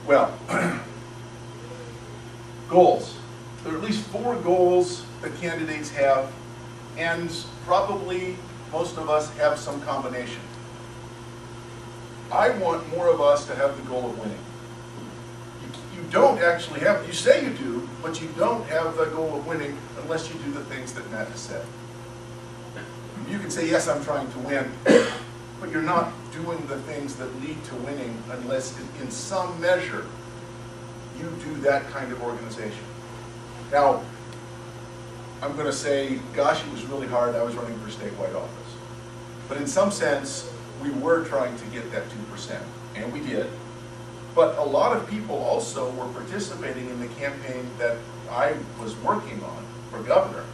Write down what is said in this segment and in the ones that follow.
Well, goals. There are at least 4 goals that candidates have, and probably most of us have some combination. I want more of us to have the goal of winning. You don't actually have, you say you do, but you don't have the goal of winning unless you do the things that Matt has said. You can say, yes, I'm trying to win, but you're not doing the things that lead to winning unless in some measure you do that kind of organization. Now, I'm going to say, gosh, it was really hard. I was running for statewide office. But in some sense, we were trying to get that 2%, and we did. But a lot of people also were participating in the campaign that I was working on for governor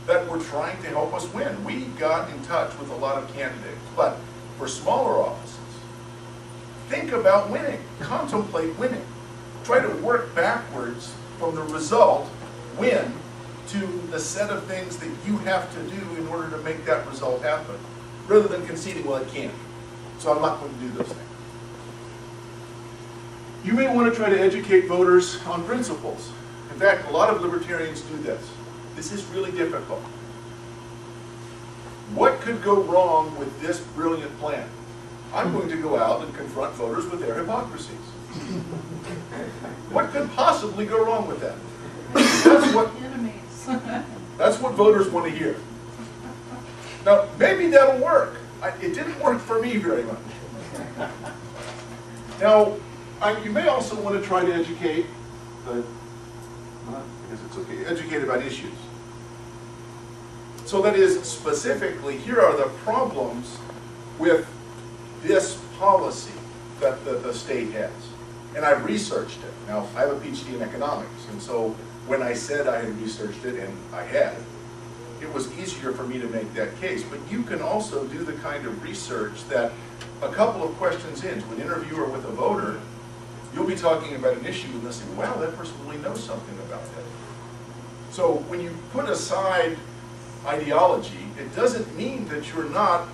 that were trying to help us win. We got in touch with a lot of candidates. But for smaller offices, think about winning. Contemplate winning. Try to work backwards from the result, win, to the set of things that you have to do in order to make that result happen, rather than conceding, well, it can't, so I'm not going to do those things. You may want to try to educate voters on principles. In fact, a lot of libertarians do this. This is really difficult. What could go wrong with this brilliant plan? I'm going to go out and confront voters with their hypocrisies. What could possibly go wrong with that? That's what voters want to hear. Now, maybe that'll work. It didn't work for me very much. Now, you may also want to try to educate, I guess it's okay, educate about issues. So that is, specifically, here are the problems with this policy that the state has. And I've researched it. Now, I have a PhD in economics, and so when I said I had researched it, and I had, it was easier for me to make that case. But you can also do the kind of research that a couple of questions into an interview or with a voter, you'll be talking about an issue and they'll say, wow, that person really knows something about that. So when you put aside ideology, it doesn't mean that you're not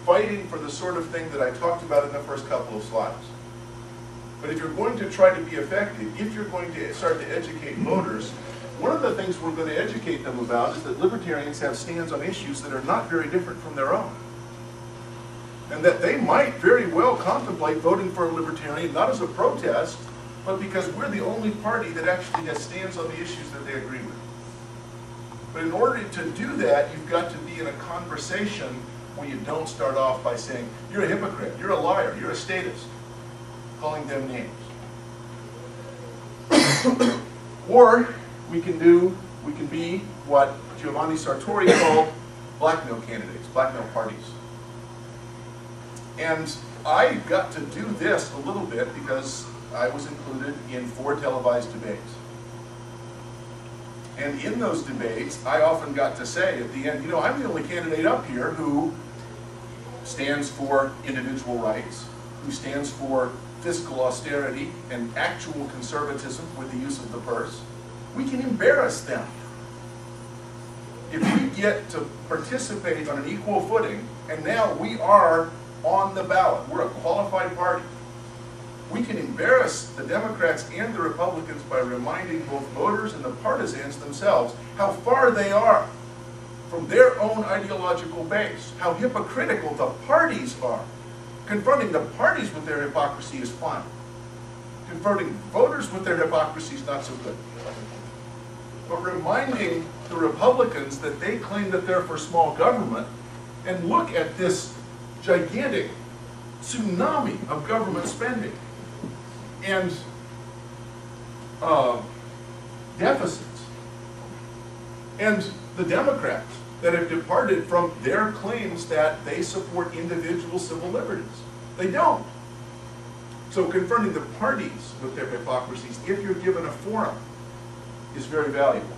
fighting for the sort of thing that I talked about in the first couple of slides. But if you're going to try to be effective, if you're going to start to educate voters, one of the things we're going to educate them about is that libertarians have stands on issues that are not very different from their own. And that they might very well contemplate voting for a libertarian, not as a protest, but because we're the only party that actually has stands on the issues that they agree with. But in order to do that, you've got to be in a conversation where you don't start off by saying, you're a hypocrite, you're a liar, you're a statist, calling them names. Or we can be what Giovanni Sartori called blackmail candidates, blackmail parties. And I got to do this a little bit because I was included in 4 televised debates. And in those debates, I often got to say at the end, you know, I'm the only candidate up here who stands for individual rights, who stands for fiscal austerity and actual conservatism with the use of the purse. We can embarrass them. If we get to participate on an equal footing, and now we are on the ballot, we're a qualified party, we can embarrass the Democrats and the Republicans by reminding both voters and the partisans themselves how far they are from their own ideological base, how hypocritical the parties are. Confronting the parties with their hypocrisy is fine. Confronting voters with their hypocrisy is not so good. But reminding the Republicans that they claim that they're for small government, and look at this gigantic tsunami of government spending and deficits, and the Democrats that have departed from their claims that they support individual civil liberties. They don't. So confronting the parties with their hypocrisies, if you're given a forum, is very valuable.